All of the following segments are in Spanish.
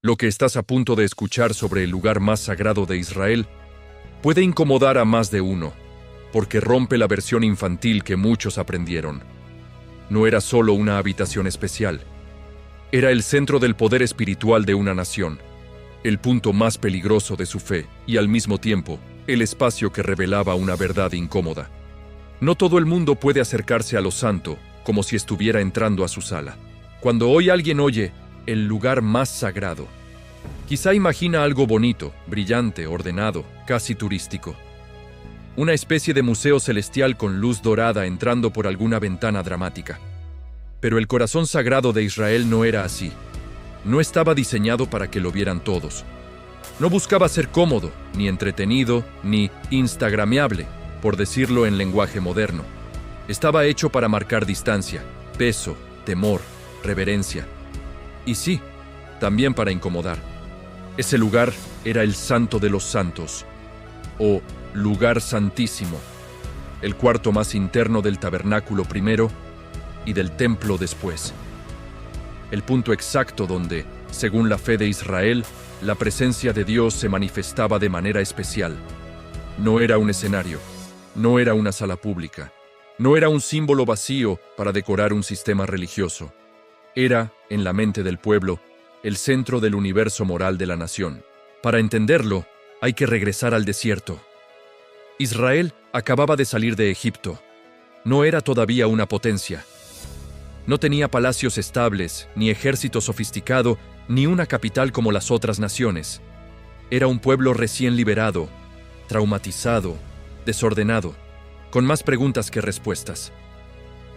Lo que estás a punto de escuchar sobre el lugar más sagrado de Israel puede incomodar a más de uno, porque rompe la versión infantil que muchos aprendieron. No era solo una habitación especial, era el centro del poder espiritual de una nación, el punto más peligroso de su fe y al mismo tiempo el espacio que revelaba una verdad incómoda. No todo el mundo puede acercarse a lo santo como si estuviera entrando a su sala. Cuando hoy alguien oye el lugar más sagrado, quizá imagina algo bonito, brillante, ordenado, casi turístico. Una especie de museo celestial con luz dorada entrando por alguna ventana dramática. Pero el corazón sagrado de Israel no era así. No estaba diseñado para que lo vieran todos. No buscaba ser cómodo, ni entretenido, ni instagrameable, por decirlo en lenguaje moderno. Estaba hecho para marcar distancia, peso, temor, reverencia. Y sí, también para incomodar. Ese lugar era el Santo de los Santos, o Lugar Santísimo, el cuarto más interno del tabernáculo primero y del templo después. El punto exacto donde, según la fe de Israel, la presencia de Dios se manifestaba de manera especial. No era un escenario, no era una sala pública, no era un símbolo vacío para decorar un sistema religioso. Era, en la mente del pueblo, el centro del universo moral de la nación. Para entenderlo, hay que regresar al desierto. Israel acababa de salir de Egipto. No era todavía una potencia. No tenía palacios estables, ni ejército sofisticado, ni una capital como las otras naciones. Era un pueblo recién liberado, traumatizado, desordenado, con más preguntas que respuestas.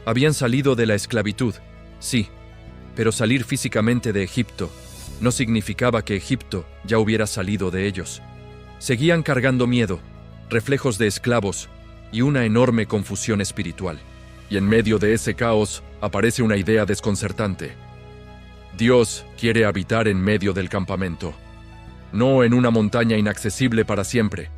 Habían salido de la esclavitud, sí, pero salir físicamente de Egipto no significaba que Egipto ya hubiera salido de ellos. Seguían cargando miedo, reflejos de esclavos y una enorme confusión espiritual. Y en medio de ese caos aparece una idea desconcertante. Dios quiere habitar en medio del campamento, no en una montaña inaccesible para siempre,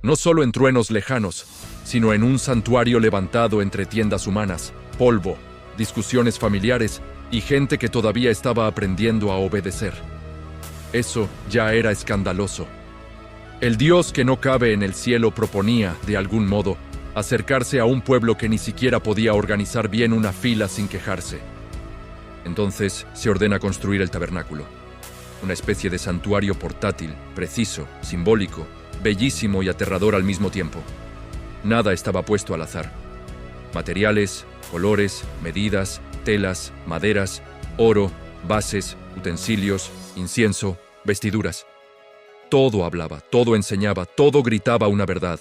no solo en truenos lejanos, sino en un santuario levantado entre tiendas humanas, polvo, discusiones familiares y gente que todavía estaba aprendiendo a obedecer. Eso ya era escandaloso. El Dios que no cabe en el cielo proponía, de algún modo, acercarse a un pueblo que ni siquiera podía organizar bien una fila sin quejarse. Entonces se ordena construir el tabernáculo, una especie de santuario portátil, preciso, simbólico, bellísimo y aterrador al mismo tiempo. Nada estaba puesto al azar. Materiales, colores, medidas, telas, maderas, oro, bases, utensilios, incienso, vestiduras. Todo hablaba, todo enseñaba, todo gritaba una verdad.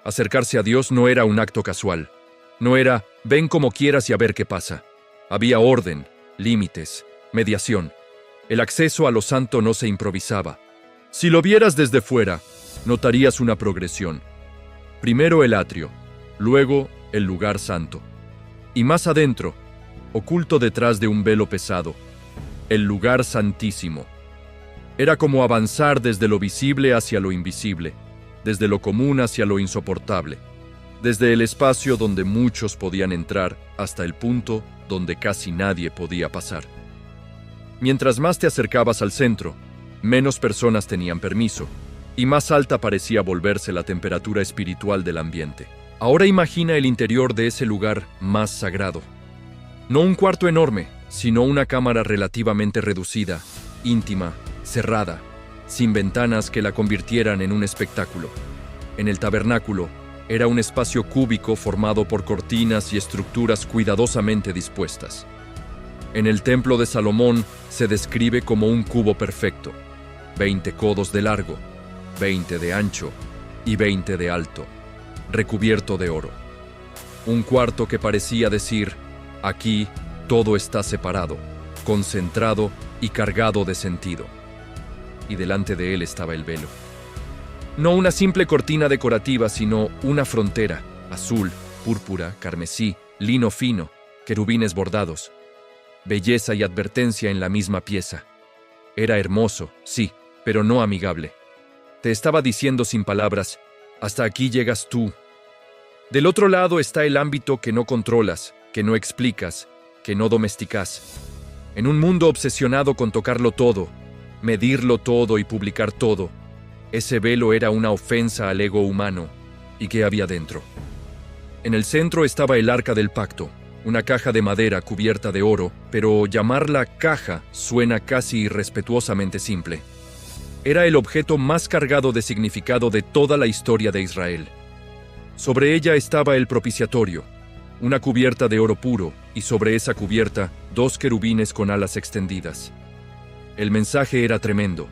Acercarse a Dios no era un acto casual. No era, ven como quieras y a ver qué pasa. Había orden, límites, mediación. El acceso a lo santo no se improvisaba. Si lo vieras desde fuera, notarías una progresión. Primero el atrio, luego el lugar santo. Y más adentro, oculto detrás de un velo pesado, el lugar santísimo. Era como avanzar desde lo visible hacia lo invisible, desde lo común hacia lo insoportable, desde el espacio donde muchos podían entrar hasta el punto donde casi nadie podía pasar. Mientras más te acercabas al centro, menos personas tenían permiso, y más alta parecía volverse la temperatura espiritual del ambiente. Ahora imagina el interior de ese lugar más sagrado. No un cuarto enorme, sino una cámara relativamente reducida, íntima, cerrada, sin ventanas que la convirtieran en un espectáculo. En el tabernáculo, era un espacio cúbico formado por cortinas y estructuras cuidadosamente dispuestas. En el templo de Salomón se describe como un cubo perfecto, 20 codos de largo, 20 de ancho y 20 de alto, recubierto de oro. Un cuarto que parecía decir, aquí todo está separado, concentrado y cargado de sentido. Y delante de él estaba el velo. No una simple cortina decorativa, sino una frontera, azul, púrpura, carmesí, lino fino, querubines bordados. Belleza y advertencia en la misma pieza. Era hermoso, sí, pero no amigable. Te estaba diciendo sin palabras, hasta aquí llegas tú. Del otro lado está el ámbito que no controlas, que no explicas, que no domesticas. En un mundo obsesionado con tocarlo todo, medirlo todo y publicar todo. Ese velo era una ofensa al ego humano. ¿Y qué había dentro? En el centro estaba el Arca del Pacto, una caja de madera cubierta de oro, pero llamarla caja suena casi irrespetuosamente simple. Era el objeto más cargado de significado de toda la historia de Israel. Sobre ella estaba el propiciatorio, una cubierta de oro puro, y sobre esa cubierta 2 querubines con alas extendidas. El mensaje era tremendo.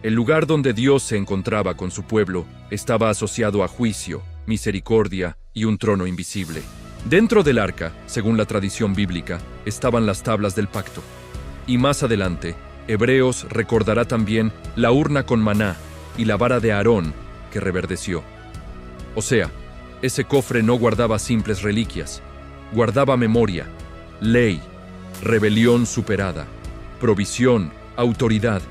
El lugar donde Dios se encontraba con su pueblo estaba asociado a juicio, misericordia y un trono invisible. Dentro del arca, según la tradición bíblica, estaban las tablas del pacto. Y más adelante, Hebreos recordará también la urna con maná y la vara de Aarón que reverdeció. O sea, ese cofre no guardaba simples reliquias, guardaba memoria, ley, rebelión superada, provisión, autoridad,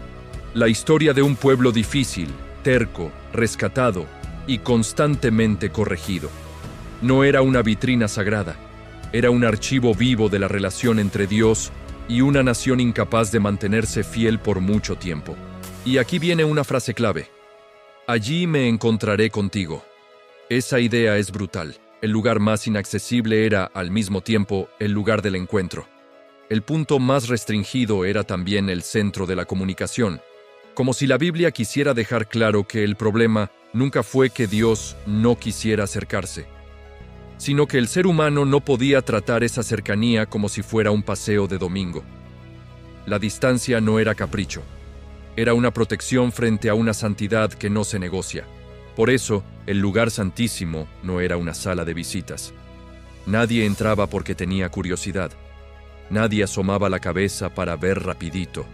la historia de un pueblo difícil, terco, rescatado y constantemente corregido. No era una vitrina sagrada, era un archivo vivo de la relación entre Dios y una nación incapaz de mantenerse fiel por mucho tiempo. Y aquí viene una frase clave: allí me encontraré contigo. Esa idea es brutal. El lugar más inaccesible era, al mismo tiempo, el lugar del encuentro. El punto más restringido era también el centro de la comunicación, como si la Biblia quisiera dejar claro que el problema nunca fue que Dios no quisiera acercarse, sino que el ser humano no podía tratar esa cercanía como si fuera un paseo de domingo. La distancia no era capricho, era una protección frente a una santidad que no se negocia. Por eso, el lugar santísimo no era una sala de visitas. Nadie entraba porque tenía curiosidad. Nadie asomaba la cabeza para ver rapidito.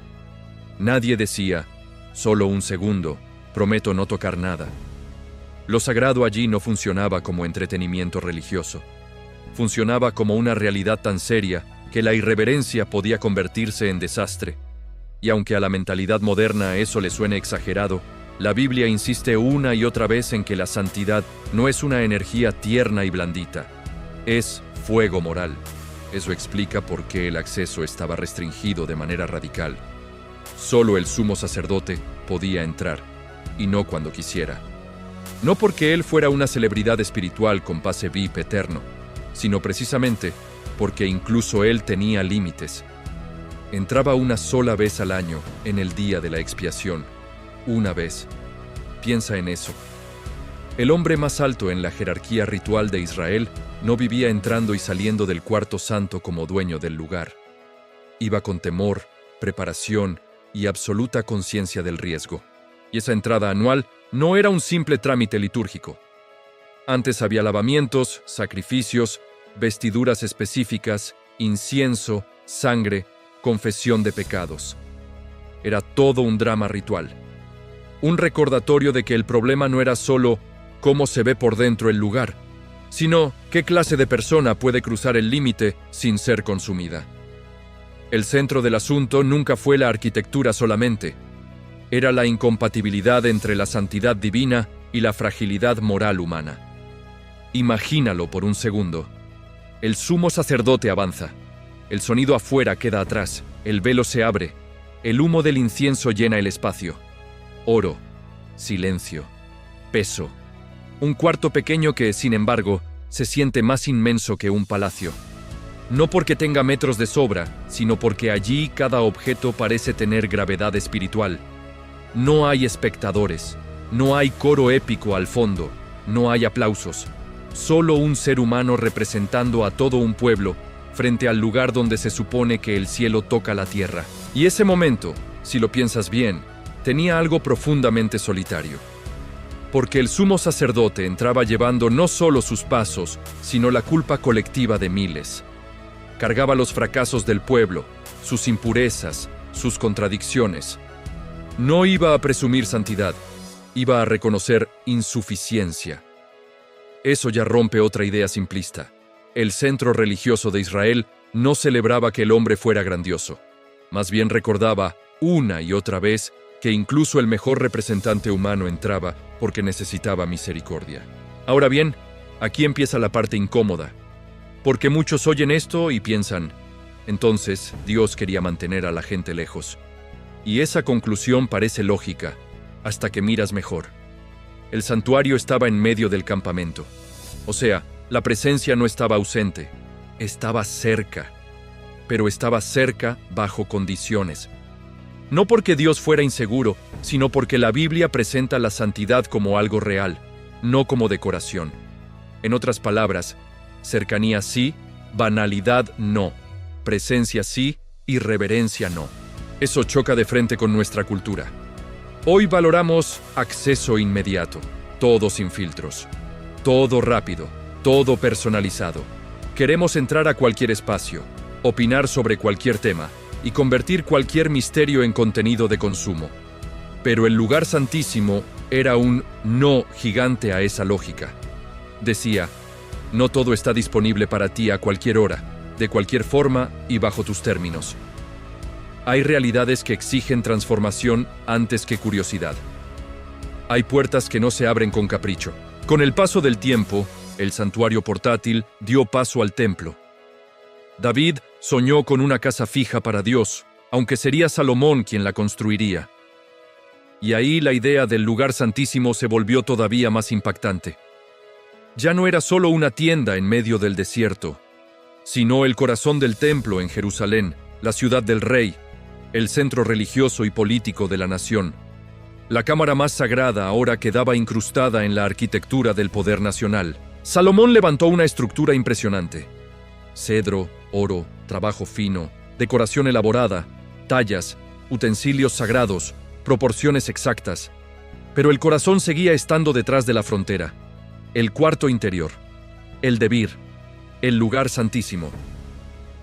Nadie decía, solo un segundo, prometo no tocar nada. Lo sagrado allí no funcionaba como entretenimiento religioso. Funcionaba como una realidad tan seria que la irreverencia podía convertirse en desastre. Y aunque a la mentalidad moderna eso le suene exagerado, la Biblia insiste una y otra vez en que la santidad no es una energía tierna y blandita, es fuego moral. Eso explica por qué el acceso estaba restringido de manera radical. Solo el sumo sacerdote podía entrar, y no cuando quisiera. No porque él fuera una celebridad espiritual con pase VIP eterno, sino precisamente porque incluso él tenía límites. Entraba una sola vez al año, en el día de la expiación. Una vez. Piensa en eso. El hombre más alto en la jerarquía ritual de Israel no vivía entrando y saliendo del cuarto santo como dueño del lugar. Iba con temor, preparación y absoluta conciencia del riesgo. Y esa entrada anual no era un simple trámite litúrgico. Antes había lavamientos, sacrificios, vestiduras específicas, incienso, sangre, confesión de pecados. Era todo un drama ritual. Un recordatorio de que el problema no era solo cómo se ve por dentro el lugar, sino qué clase de persona puede cruzar el límite sin ser consumida. El centro del asunto nunca fue la arquitectura solamente. Era la incompatibilidad entre la santidad divina y la fragilidad moral humana. Imagínalo por un segundo. El sumo sacerdote avanza. El sonido afuera queda atrás. El velo se abre. El humo del incienso llena el espacio. Oro, silencio, peso. Un cuarto pequeño que, sin embargo, se siente más inmenso que un palacio. No porque tenga metros de sobra, sino porque allí cada objeto parece tener gravedad espiritual. No hay espectadores, no hay coro épico al fondo, no hay aplausos. Solo un ser humano representando a todo un pueblo frente al lugar donde se supone que el cielo toca la tierra. Y ese momento, si lo piensas bien, tenía algo profundamente solitario. Porque el sumo sacerdote entraba llevando no solo sus pasos, sino la culpa colectiva de miles. Cargaba los fracasos del pueblo, sus impurezas, sus contradicciones. No iba a presumir santidad, iba a reconocer insuficiencia. Eso ya rompe otra idea simplista. El centro religioso de Israel no celebraba que el hombre fuera grandioso. Más bien recordaba, una y otra vez, que incluso el mejor representante humano entraba porque necesitaba misericordia. Ahora bien, aquí empieza la parte incómoda, porque muchos oyen esto y piensan, entonces Dios quería mantener a la gente lejos. Y esa conclusión parece lógica, hasta que miras mejor. El santuario estaba en medio del campamento. O sea, la presencia no estaba ausente, estaba cerca. Pero estaba cerca bajo condiciones. No porque Dios fuera inseguro, sino porque la Biblia presenta la santidad como algo real, no como decoración. En otras palabras, cercanía sí, banalidad no, presencia sí, irreverencia no. Eso choca de frente con nuestra cultura. Hoy valoramos acceso inmediato, todo sin filtros, todo rápido, todo personalizado. Queremos entrar a cualquier espacio, opinar sobre cualquier tema y convertir cualquier misterio en contenido de consumo. Pero el lugar santísimo era un no gigante a esa lógica. Decía, no todo está disponible para ti a cualquier hora, de cualquier forma y bajo tus términos. Hay realidades que exigen transformación antes que curiosidad. Hay puertas que no se abren con capricho. Con el paso del tiempo, el santuario portátil dio paso al templo. David soñó con una casa fija para Dios, aunque sería Salomón quien la construiría. Y ahí la idea del lugar santísimo se volvió todavía más impactante. Ya no era solo una tienda en medio del desierto, sino el corazón del templo en Jerusalén, la ciudad del rey, el centro religioso y político de la nación. La cámara más sagrada ahora quedaba incrustada en la arquitectura del poder nacional. Salomón levantó una estructura impresionante. Cedro, oro, trabajo fino, decoración elaborada, tallas, utensilios sagrados, proporciones exactas. Pero el corazón seguía estando detrás de la frontera. El cuarto interior, el Debir, el lugar santísimo.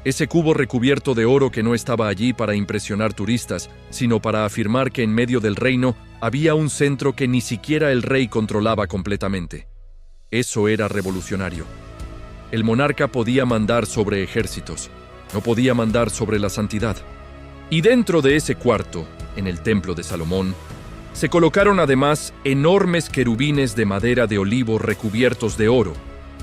Ese cubo recubierto de oro que no estaba allí para impresionar turistas, sino para afirmar que en medio del reino había un centro que ni siquiera el rey controlaba completamente. Eso era revolucionario. El monarca podía mandar sobre ejércitos, no podía mandar sobre la santidad. Y dentro de ese cuarto, en el templo de Salomón, se colocaron además enormes querubines de madera de olivo recubiertos de oro,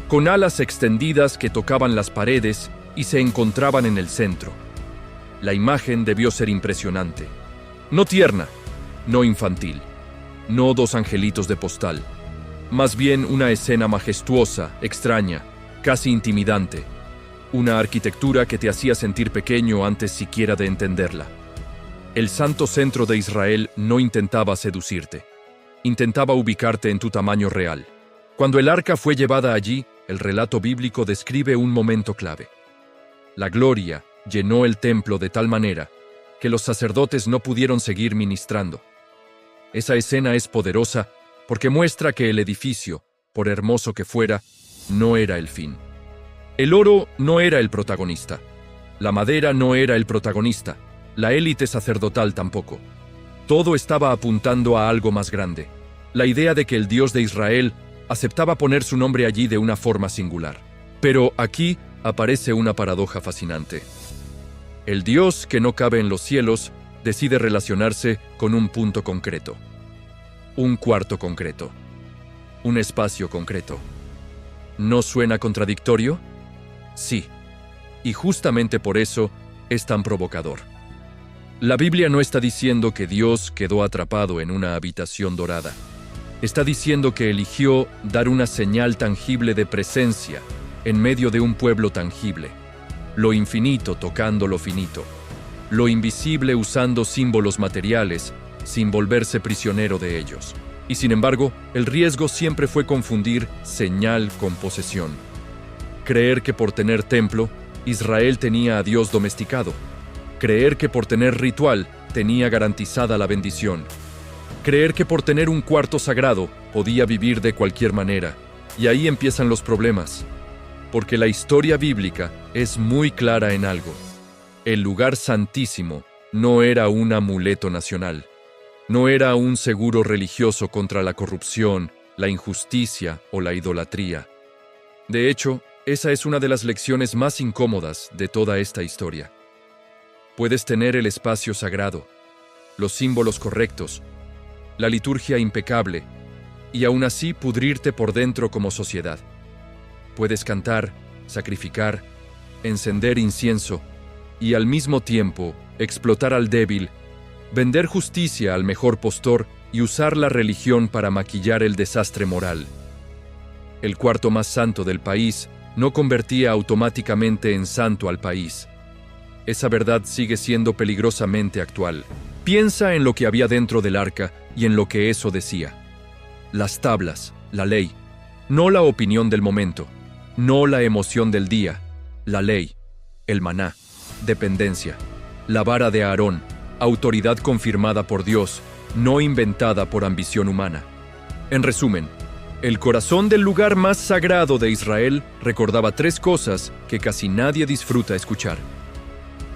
con alas extendidas que tocaban las paredes y se encontraban en el centro. La imagen debió ser impresionante. No tierna, no infantil, no dos angelitos de postal. Más bien una escena majestuosa, extraña, casi intimidante. Una arquitectura que te hacía sentir pequeño antes siquiera de entenderla. El santo centro de Israel no intentaba seducirte. Intentaba ubicarte en tu tamaño real. Cuando el arca fue llevada allí, el relato bíblico describe un momento clave. La gloria llenó el templo de tal manera que los sacerdotes no pudieron seguir ministrando. Esa escena es poderosa porque muestra que el edificio, por hermoso que fuera, no era el fin. El oro no era el protagonista. La madera no era el protagonista. La élite sacerdotal tampoco. Todo estaba apuntando a algo más grande. La idea de que el Dios de Israel aceptaba poner su nombre allí de una forma singular. Pero aquí aparece una paradoja fascinante. El Dios que no cabe en los cielos decide relacionarse con un punto concreto. Un cuarto concreto. Un espacio concreto. ¿No suena contradictorio? Sí. Y justamente por eso es tan provocador. La Biblia no está diciendo que Dios quedó atrapado en una habitación dorada. Está diciendo que eligió dar una señal tangible de presencia en medio de un pueblo tangible. Lo infinito tocando lo finito. Lo invisible usando símbolos materiales sin volverse prisionero de ellos. Y sin embargo, el riesgo siempre fue confundir señal con posesión. Creer que por tener templo, Israel tenía a Dios domesticado. Creer que por tener ritual, tenía garantizada la bendición. Creer que por tener un cuarto sagrado, podía vivir de cualquier manera. Y ahí empiezan los problemas. Porque la historia bíblica es muy clara en algo. El lugar santísimo no era un amuleto nacional. No era un seguro religioso contra la corrupción, la injusticia o la idolatría. De hecho, esa es una de las lecciones más incómodas de toda esta historia. Puedes tener el espacio sagrado, los símbolos correctos, la liturgia impecable, y aún así pudrirte por dentro como sociedad. Puedes cantar, sacrificar, encender incienso, y al mismo tiempo explotar al débil, vender justicia al mejor postor y usar la religión para maquillar el desastre moral. El cuarto más santo del país no convertía automáticamente en santo al país. Esa verdad sigue siendo peligrosamente actual. Piensa en lo que había dentro del arca y en lo que eso decía. Las tablas, la ley, no la opinión del momento, no la emoción del día, la ley, el maná, dependencia, la vara de Aarón, autoridad confirmada por Dios, no inventada por ambición humana. En resumen, el corazón del lugar más sagrado de Israel recordaba tres cosas que casi nadie disfruta escuchar.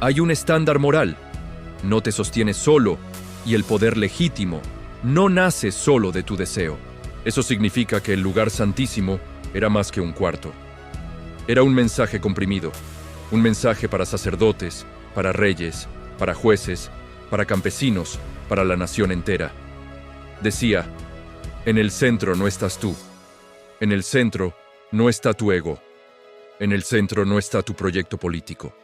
Hay un estándar moral, no te sostienes solo, y el poder legítimo no nace solo de tu deseo. Eso significa que el lugar santísimo era más que un cuarto. Era un mensaje comprimido, un mensaje para sacerdotes, para reyes, para jueces, para campesinos, para la nación entera. Decía, en el centro no estás tú, en el centro no está tu ego, en el centro no está tu proyecto político,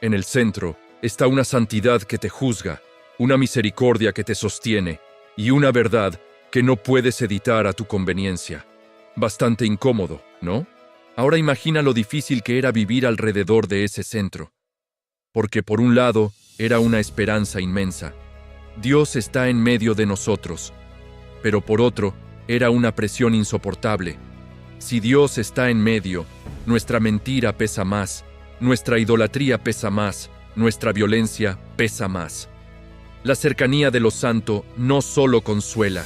en el centro está una santidad que te juzga, una misericordia que te sostiene y una verdad que no puedes editar a tu conveniencia. Bastante incómodo, ¿no? Ahora imagina lo difícil que era vivir alrededor de ese centro. Porque por un lado, era una esperanza inmensa. Dios está en medio de nosotros. Pero por otro, era una presión insoportable. Si Dios está en medio, nuestra mentira pesa más, nuestra idolatría pesa más, nuestra violencia pesa más. La cercanía de lo santo no solo consuela,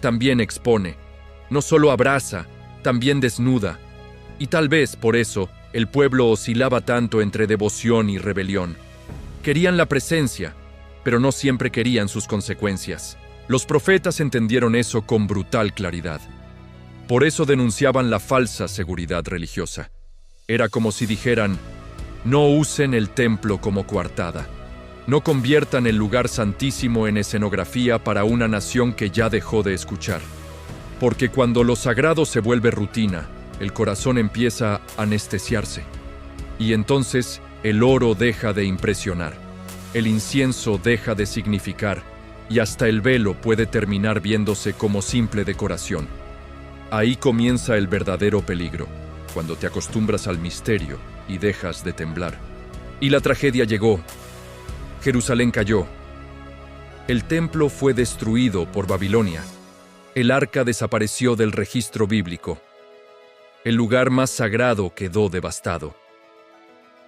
también expone, no solo abraza, también desnuda. Y tal vez por eso el pueblo oscilaba tanto entre devoción y rebelión. Querían la presencia, pero no siempre querían sus consecuencias. Los profetas entendieron eso con brutal claridad. Por eso denunciaban la falsa seguridad religiosa. Era como si dijeran, no usen el templo como coartada. No conviertan el lugar santísimo en escenografía para una nación que ya dejó de escuchar. Porque cuando lo sagrado se vuelve rutina, el corazón empieza a anestesiarse. Y entonces el oro deja de impresionar, el incienso deja de significar, y hasta el velo puede terminar viéndose como simple decoración. Ahí comienza el verdadero peligro, cuando te acostumbras al misterio y dejas de temblar. Y la tragedia llegó. Jerusalén cayó. El templo fue destruido por Babilonia. El arca desapareció del registro bíblico. El lugar más sagrado quedó devastado.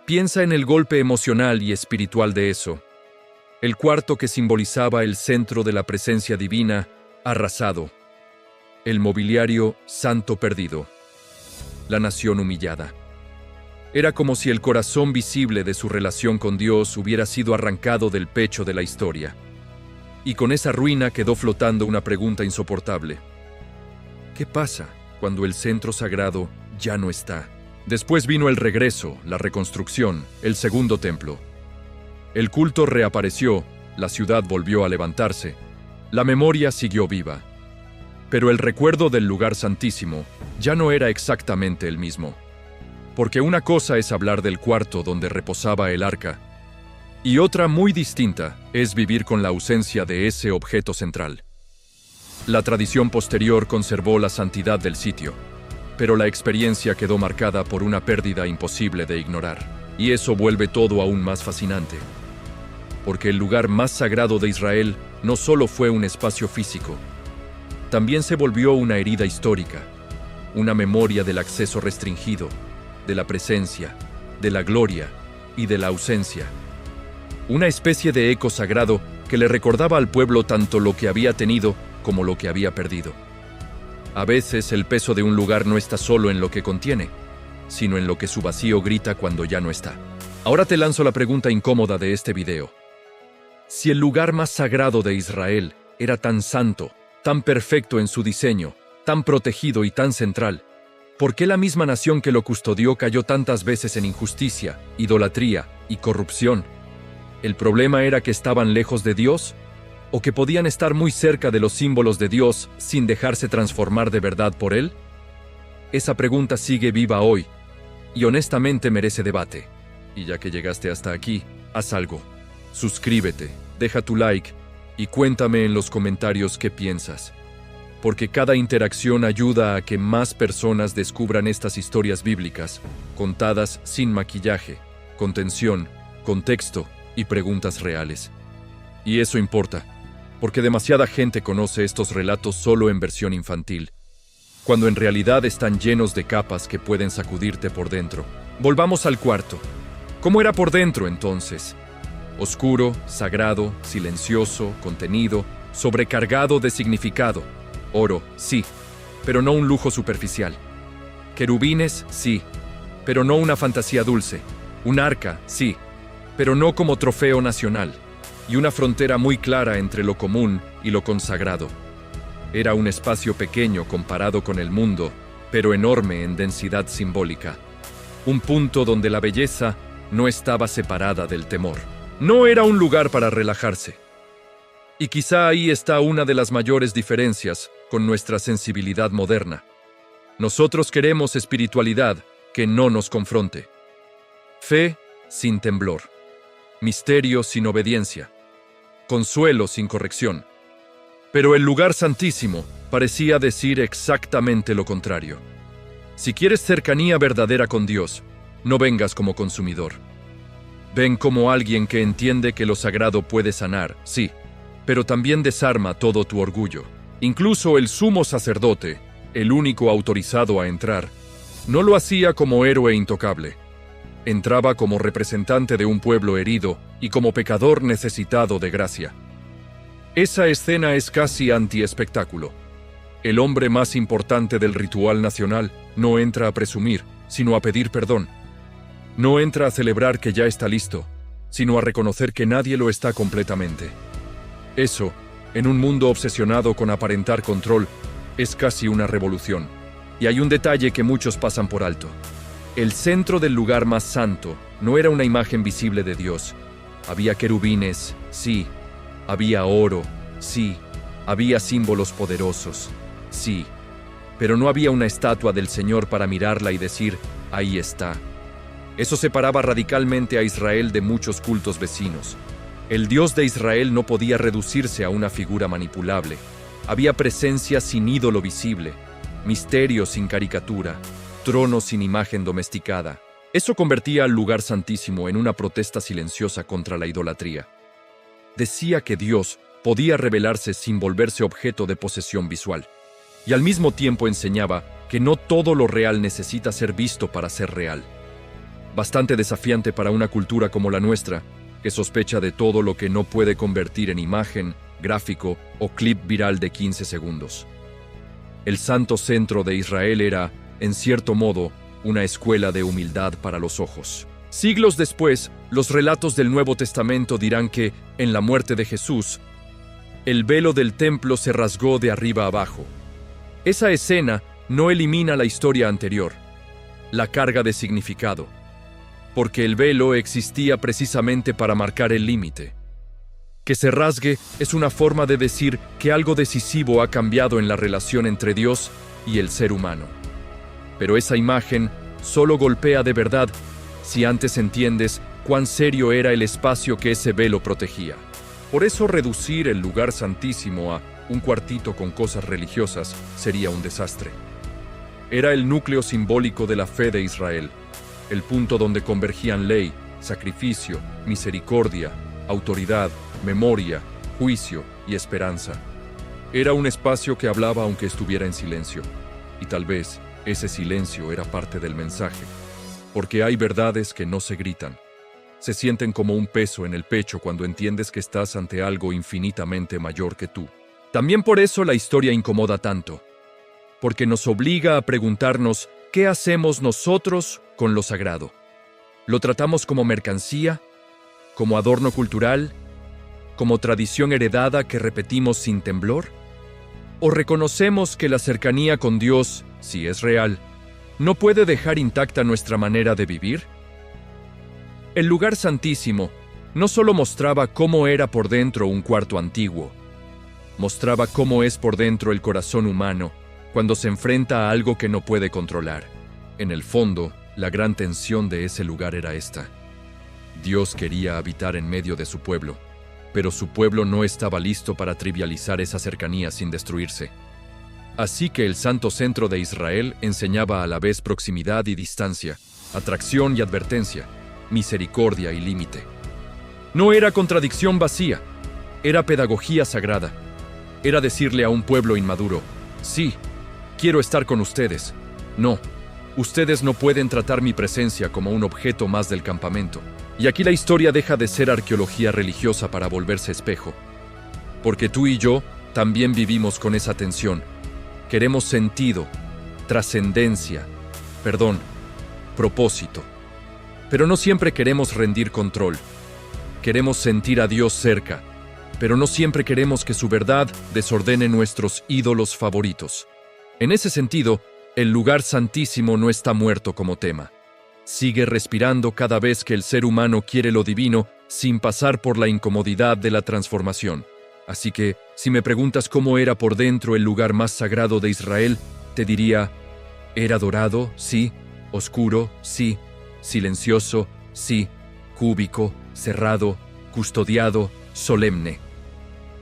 Piensa en el golpe emocional y espiritual de eso. El cuarto que simbolizaba el centro de la presencia divina, arrasado. El mobiliario santo perdido. La nación humillada. Era como si el corazón visible de su relación con Dios hubiera sido arrancado del pecho de la historia. Y con esa ruina quedó flotando una pregunta insoportable. ¿Qué pasa cuando el centro sagrado ya no está? Después vino el regreso, la reconstrucción, el segundo templo. El culto reapareció, la ciudad volvió a levantarse, la memoria siguió viva. Pero el recuerdo del lugar santísimo ya no era exactamente el mismo. Porque una cosa es hablar del cuarto donde reposaba el arca, y otra muy distinta es vivir con la ausencia de ese objeto central. La tradición posterior conservó la santidad del sitio, pero la experiencia quedó marcada por una pérdida imposible de ignorar. Y eso vuelve todo aún más fascinante. Porque el lugar más sagrado de Israel no solo fue un espacio físico, también se volvió una herida histórica, una memoria del acceso restringido, de la presencia, de la gloria y de la ausencia. Una especie de eco sagrado que le recordaba al pueblo tanto lo que había tenido como lo que había perdido. A veces el peso de un lugar no está solo en lo que contiene, sino en lo que su vacío grita cuando ya no está. Ahora te lanzo la pregunta incómoda de este video. Si el lugar más sagrado de Israel era tan santo, tan perfecto en su diseño, tan protegido y tan central, ¿por qué la misma nación que lo custodió cayó tantas veces en injusticia, idolatría y corrupción? ¿El problema era que estaban lejos de Dios? ¿O que podían estar muy cerca de los símbolos de Dios sin dejarse transformar de verdad por Él? Esa pregunta sigue viva hoy, y honestamente merece debate. Y ya que llegaste hasta aquí, haz algo. Suscríbete, deja tu like Y cuéntame en los comentarios qué piensas, porque cada interacción ayuda a que más personas descubran estas historias bíblicas, contadas sin maquillaje, con tensión, contexto y preguntas reales. Y eso importa, porque demasiada gente conoce estos relatos solo en versión infantil, cuando en realidad están llenos de capas que pueden sacudirte por dentro. Volvamos al cuarto. ¿Cómo era por dentro entonces? Oscuro, sagrado, silencioso, contenido, sobrecargado de significado. Oro, sí, pero no un lujo superficial. Querubines, sí, pero no una fantasía dulce. Un arca, sí, pero no como trofeo nacional. Y una frontera muy clara entre lo común y lo consagrado. Era un espacio pequeño comparado con el mundo, pero enorme en densidad simbólica. Un punto donde la belleza no estaba separada del temor. No era un lugar para relajarse. Y quizá ahí está una de las mayores diferencias con nuestra sensibilidad moderna. Nosotros queremos espiritualidad que no nos confronte. Fe sin temblor. Misterio sin obediencia. Consuelo sin corrección. Pero el lugar santísimo parecía decir exactamente lo contrario. Si quieres cercanía verdadera con Dios, no vengas como consumidor. Ven como alguien que entiende que lo sagrado puede sanar, sí, pero también desarma todo tu orgullo. Incluso el sumo sacerdote, el único autorizado a entrar, no lo hacía como héroe intocable. Entraba como representante de un pueblo herido y como pecador necesitado de gracia. Esa escena es casi anti-espectáculo. El hombre más importante del ritual nacional no entra a presumir, sino a pedir perdón. No entra a celebrar que ya está listo, sino a reconocer que nadie lo está completamente. Eso, en un mundo obsesionado con aparentar control, es casi una revolución. Y hay un detalle que muchos pasan por alto. El centro del lugar más santo no era una imagen visible de Dios. Había querubines, sí. Había oro, sí. Había símbolos poderosos, sí. Pero no había una estatua del Señor para mirarla y decir, ahí está. Eso separaba radicalmente a Israel de muchos cultos vecinos. El Dios de Israel no podía reducirse a una figura manipulable. Había presencia sin ídolo visible, misterio sin caricatura, trono sin imagen domesticada. Eso convertía al lugar santísimo en una protesta silenciosa contra la idolatría. Decía que Dios podía revelarse sin volverse objeto de posesión visual. Y al mismo tiempo enseñaba que no todo lo real necesita ser visto para ser real. Bastante desafiante para una cultura como la nuestra, que sospecha de todo lo que no puede convertir en imagen, gráfico o clip viral de 15 segundos. El santo centro de Israel era, en cierto modo, una escuela de humildad para los ojos. Siglos después, los relatos del Nuevo Testamento dirán que, en la muerte de Jesús, el velo del templo se rasgó de arriba abajo. Esa escena no elimina la historia anterior, la carga de significado, porque el velo existía precisamente para marcar el límite. Que se rasgue es una forma de decir que algo decisivo ha cambiado en la relación entre Dios y el ser humano. Pero esa imagen solo golpea de verdad si antes entiendes cuán serio era el espacio que ese velo protegía. Por eso reducir el lugar santísimo a un cuartito con cosas religiosas sería un desastre. Era el núcleo simbólico de la fe de Israel, el punto donde convergían ley, sacrificio, misericordia, autoridad, memoria, juicio y esperanza. Era un espacio que hablaba aunque estuviera en silencio, y tal vez ese silencio era parte del mensaje, porque hay verdades que no se gritan. Se sienten como un peso en el pecho cuando entiendes que estás ante algo infinitamente mayor que tú. También por eso la historia incomoda tanto, porque nos obliga a preguntarnos ¿qué hacemos nosotros con lo sagrado? ¿Lo tratamos como mercancía? ¿Como adorno cultural? ¿Como tradición heredada que repetimos sin temblor? ¿O reconocemos que la cercanía con Dios, si es real, no puede dejar intacta nuestra manera de vivir? El lugar santísimo no solo mostraba cómo era por dentro un cuarto antiguo, mostraba cómo es por dentro el corazón humano cuando se enfrenta a algo que no puede controlar. En el fondo, la gran tensión de ese lugar era esta. Dios quería habitar en medio de su pueblo, pero su pueblo no estaba listo para trivializar esa cercanía sin destruirse. Así que el santo centro de Israel enseñaba a la vez proximidad y distancia, atracción y advertencia, misericordia y límite. No era contradicción vacía, era pedagogía sagrada. Era decirle a un pueblo inmaduro: sí, quiero estar con ustedes. No, ustedes no pueden tratar mi presencia como un objeto más del campamento. Y aquí la historia deja de ser arqueología religiosa para volverse espejo. Porque tú y yo también vivimos con esa tensión. Queremos sentido, trascendencia, propósito. Pero no siempre queremos rendir control. Queremos sentir a Dios cerca, pero no siempre queremos que su verdad desordene nuestros ídolos favoritos. En ese sentido, el lugar santísimo no está muerto como tema. Sigue respirando cada vez que el ser humano quiere lo divino sin pasar por la incomodidad de la transformación. Así que, si me preguntas cómo era por dentro el lugar más sagrado de Israel, te diría: era dorado, sí; oscuro, sí; silencioso, sí; cúbico, cerrado, custodiado, solemne.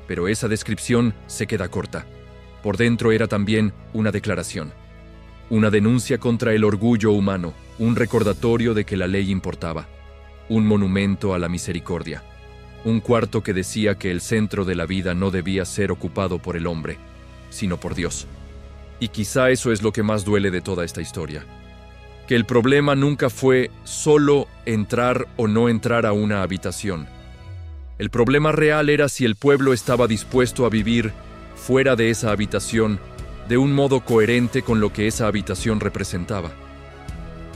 Pero esa descripción se queda corta. Por dentro era también una declaración. Una denuncia contra el orgullo humano, un recordatorio de que la ley importaba, un monumento a la misericordia, un cuarto que decía que el centro de la vida no debía ser ocupado por el hombre, sino por Dios. Y quizá eso es lo que más duele de toda esta historia. Que el problema nunca fue solo entrar o no entrar a una habitación. El problema real era si el pueblo estaba dispuesto a vivir fuera de esa habitación de un modo coherente con lo que esa habitación representaba.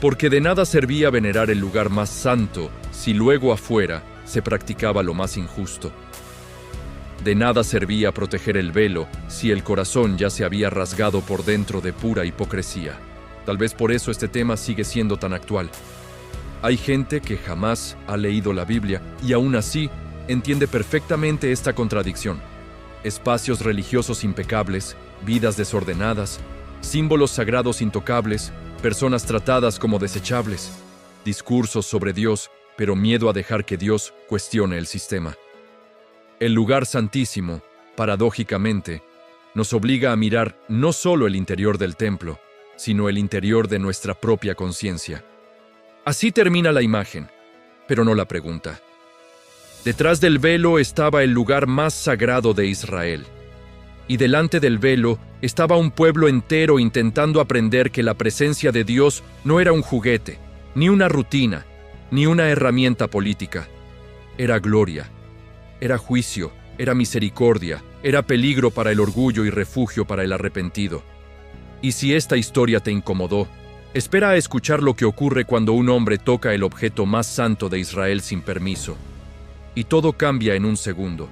Porque de nada servía venerar el lugar más santo si luego afuera se practicaba lo más injusto. De nada servía proteger el velo si el corazón ya se había rasgado por dentro de pura hipocresía. Tal vez por eso este tema sigue siendo tan actual. Hay gente que jamás ha leído la Biblia y aún así entiende perfectamente esta contradicción. Espacios religiosos impecables, vidas desordenadas, símbolos sagrados intocables, personas tratadas como desechables, discursos sobre Dios, pero miedo a dejar que Dios cuestione el sistema. El lugar santísimo, paradójicamente, nos obliga a mirar no solo el interior del templo, sino el interior de nuestra propia conciencia. Así termina la imagen, pero no la pregunta. Detrás del velo estaba el lugar más sagrado de Israel, y delante del velo estaba un pueblo entero intentando aprender que la presencia de Dios no era un juguete, ni una rutina, ni una herramienta política. Era gloria, era juicio, era misericordia, era peligro para el orgullo y refugio para el arrepentido. Y si esta historia te incomodó, espera a escuchar lo que ocurre cuando un hombre toca el objeto más santo de Israel sin permiso. Y todo cambia en un segundo.